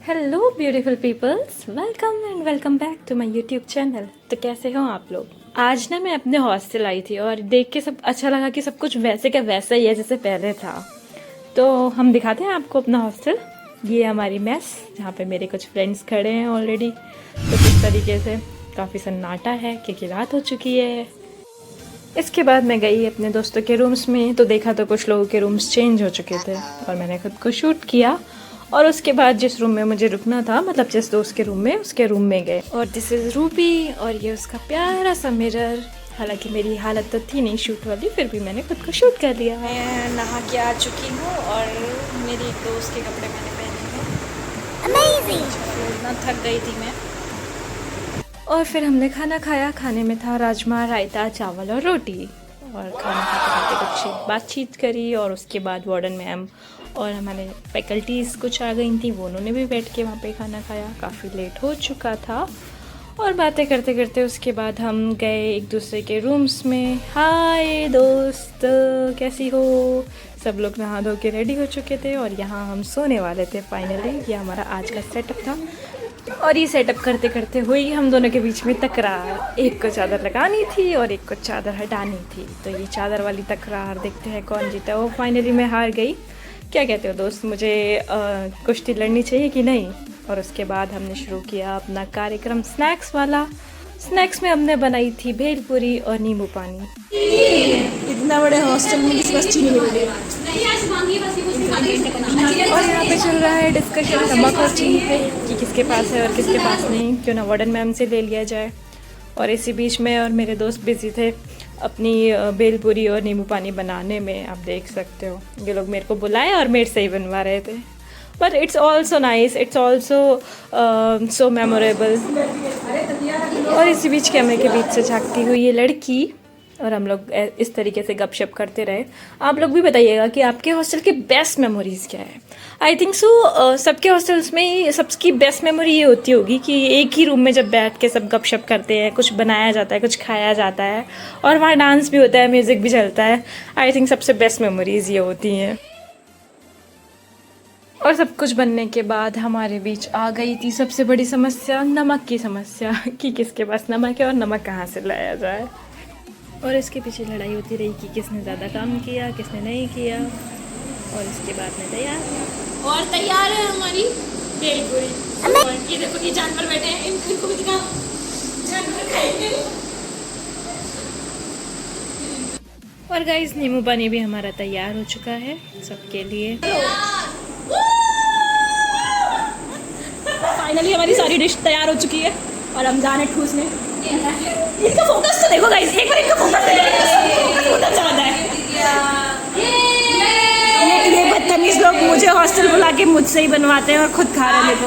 Hello beautiful peoples, welcome and welcome back to my YouTube channel. तो कैसे हो आप लोग? आज ना मैं अपने हॉस्टल आई थी और देख के सब अच्छा लगा कि सब कुछ वैसे का वैसा ही है जैसे पहले था। तो हम दिखाते हैं आपको अपना हॉस्टल। ये हमारी मेस जहाँ पे मेरे कुछ फ्रेंड्स खड़े हैं ऑलरेडी। तो इस तरीके से काफ़ी सन्नाटा है क्योंकि रात हो चुकी है। इसके बाद मैं गई अपने दोस्तों के रूम्स में तो देखा तो कुछ लोगों के रूम्स चेंज हो चुके थे और मैंने खुद को शूट किया। और उसके बाद जिस रूम में मुझे रुकना था, मतलब जिस दोस्त के रूम में, उसके रूम में गए। और दिस इज़ रूबी और ये उसका प्यारा सा मिरर। हालांकि मेरी हालत तो थी नहीं शूट वाली, फिर भी मैंने खुद को शूट कर लिया। मैं नहा के आ चुकी हूँ और मेरी एक दोस्त के कपड़े मैंने पहने हैं। अमेजिंग। इतना थक गई थी मैं। और फिर हमने खाना खाया। खाने में था राजमा, रायता, चावल और रोटी। और खाना खाते खाते कुछ बातचीत करी और उसके बाद वार्डन मैम और हमारे फैकल्टीज़ कुछ आ गई थी, वो उन्होंने भी बैठ के वहाँ पे खाना खाया। काफ़ी लेट हो चुका था और बातें करते करते उसके बाद हम गए एक दूसरे के रूम्स में। हाय दोस्त, कैसी हो? सब लोग नहा धो के रेडी हो चुके थे और यहाँ हम सोने वाले थे फाइनली। ये हमारा आज का सेटअप था और ये सेटअप करते करते हुई हम दोनों के बीच में तकरार। एक को चादर लगानी थी और एक को चादर हटानी थी। तो ये चादर वाली तकरार, देखते हैं कौन जीता। वो फाइनली मैं हार गई। क्या कहते हो दोस्त, मुझे कुश्ती लड़नी चाहिए कि नहीं? और उसके बाद हमने शुरू किया अपना कार्यक्रम स्नैक्स वाला। स्नैक्स में हमने बनाई थी भेलपूरी और नींबू पानी। इतना बड़े हॉस्टल में किसी पास चीनी नहीं मिलेगी। और यहाँ पे चल रहा है डिस्कशन नमक और चीनी पे कि किसके पास है और किसके पास नहीं, क्यों ना वार्डन मैम से ले लिया जाए। और इसी बीच में और मेरे दोस्त बिजी थे अपनी भेलपूरी और नींबू पानी बनाने में। आप देख सकते हो ये लोग मेरे को बुलाए और मेरे से ही बनवा रहे थे। But it's also nice, it's also so memorable. और इसी बीच कैमरे के बीच से झाँकती हुई ये लड़की और हम लोग इस तरीके से गपशप करते रहे। आप लोग भी बताइएगा कि आपके हॉस्टल की बेस्ट मेमोरीज़ क्या है। आई थिंक सो सबके हॉस्टल्स में सबकी बेस्ट मेमोरी ये होती होगी कि एक ही रूम में जब बैठ के सब गपशप करते हैं, कुछ बनाया जाता है, कुछ खाया जाता है और वहाँ डांस भी होता है, म्यूज़िक भी चलता है। आई थिंक सबसे बेस्ट मेमोरीज़ ये होती हैं। और सब कुछ बनने के बाद हमारे बीच आ गई थी सबसे बड़ी समस्या, नमक की समस्या कि किसके पास नमक है और नमक कहाँ से लाया जाए। और इसके पीछे लड़ाई होती रही कि किसने ज़्यादा काम किया, किसने नहीं किया। और इसके बाद में तैयार है हमारी भेलपूरी। और ये देखो, ये जानवर बैठे हैं, इनको भी दिखाओ। जानवर खाएंगे। और गाइस नींबू पानी भी हमारा तैयार हो चुका है सबके लिए। फाइनली हमारी सारी डिश तैयार हो चुकी है और हम जाने ठूसने। इनका फोकस तो देखो गाइस, एक बार इनका फोकस देखो, फोकस ज्यादा है। ये बदतमीज लोग मुझे हॉस्टल बुला के मुझसे ही बनवाते हैं और खुद खा रहे हैं।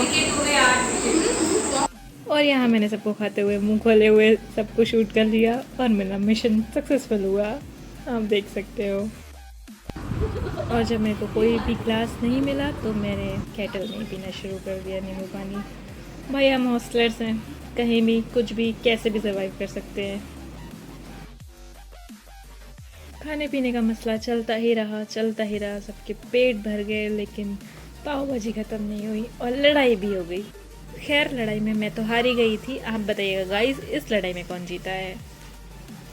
और यहाँ मैंने सबको खाते हुए, मुंह खोले हुए सबको शूट कर लिया और मेरा मिशन सक्सेसफुल हुआ, आप देख सकते हो। और जब मेरे को कोई भी ग्लास नहीं मिला तो मैंने केटल में पीना शुरू कर दिया नींबू पानी। भाई हम हॉस्टलर्स हैं, कहीं भी कुछ भी कैसे भी सर्वाइव कर सकते हैं। खाने पीने का मसला चलता ही रहा, सबके पेट भर गए, लेकिन पाव भाजी ख़त्म नहीं हुई और लड़ाई भी हो गई। खैर लड़ाई में मैं तो हारी गई थी। आप बताइएगा गाइस, इस लड़ाई में कौन जीता है?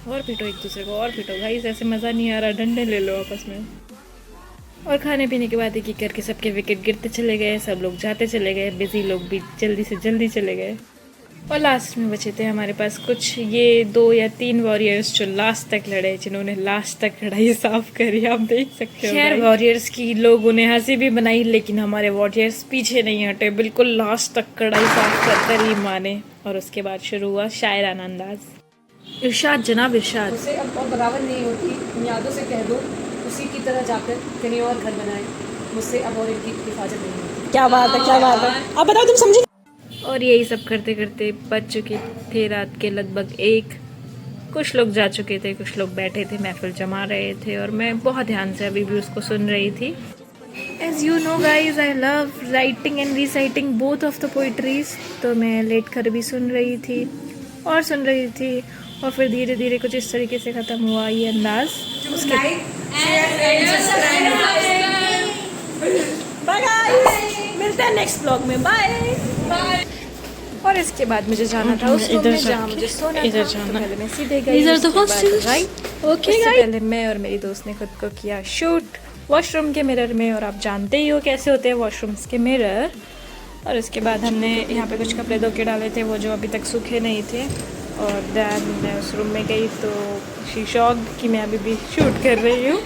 और पीटो एक दूसरे को, और पीटो गाइस, ऐसे मज़ा नहीं आ रहा, डंडे ले लो आपस में। और खाने पीने के बाद एक एक करके सबके विकेट गिरते चले गए, सब लोग जाते चले गए, बिजी लोग भी जल्दी से जल्दी चले गए। और लास्ट में बचे थे हमारे पास कुछ ये 2 या 3 वॉरियर्स जो लास्ट तक लड़े, जिन्होंने लास्ट तक लड़ाई साफ करी, आप देख सकते हो। खैर वॉरियर्स की लोगों ने हंसी भी बनाई, लेकिन हमारे वॉरियर्स पीछे नहीं हटे, बिल्कुल लास्ट तक लड़ाई साफ कर ही माने। और उसके बाद शुरू हुआ शायराना अंदाज। इरशाद जनाब इरशाद। उसे अब और बराबर नहीं होती, यादों से कह दो उसी की तरह जाकर कहीं और घर बनाए, मुझसे अब और इनकी हिफाजत नहीं होती। क्या बात है, क्या बात है, अब बताओ तुम समझी। और यही सब करते करते बज चुके थे रात के लगभग 1। कुछ लोग जा चुके थे, कुछ लोग बैठे थे, महफिल जमा रहे थे और मैं बहुत ध्यान से अभी भी उसको सुन रही थी। As you know guys, I love writing and reciting both of the poetries. तो मैं लेट कर भी सुन रही थी और फिर धीरे धीरे कुछ इस तरीके से ख़त्म हुआ ये अंदाज। उसके मिलते हैं नेक्स्ट ब्लॉग में, बाय बाय। और इसके बाद मुझे जाना था उस रूम में जहाँ मुझे सोना था। तो पहले मैं सीधे गई, उसके बाद राइट। ओके उससे पहले मैं और मेरी दोस्त ने खुद को किया शूट वॉशरूम के मिरर में, और आप जानते ही हो कैसे होते हैं वॉशरूम्स के मिरर। और उसके बाद हमने यहाँ पे कुछ कपड़े धो के डाले थे, वो जो अभी तक सूखे नहीं थे। और दैन मैं उस रूम में गई तो शी शॉक्ड कि मैं अभी भी शूट कर रही हूँ।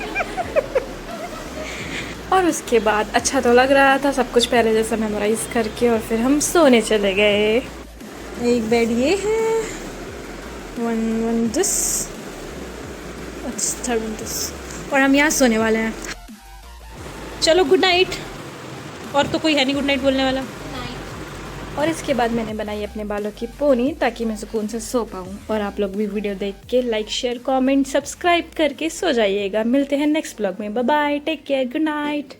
और उसके बाद अच्छा तो लग रहा था सब कुछ पहले जैसा मेमोराइज करके, और फिर हम सोने चले गए। एक बेड ये है, one this, third one this, और हम यहाँ सोने वाले हैं। चलो गुड नाइट। और तो कोई है नहीं गुड नाइट बोलने वाला। और इसके बाद मैंने बनाई अपने बालों की पोनी ताकि मैं सुकून से सो पाऊँ। और आप लोग भी वीडियो देख के लाइक शेयर कमेंट सब्सक्राइब करके सो जाइएगा। मिलते हैं नेक्स्ट ब्लॉग में, bye bye, take care, good night.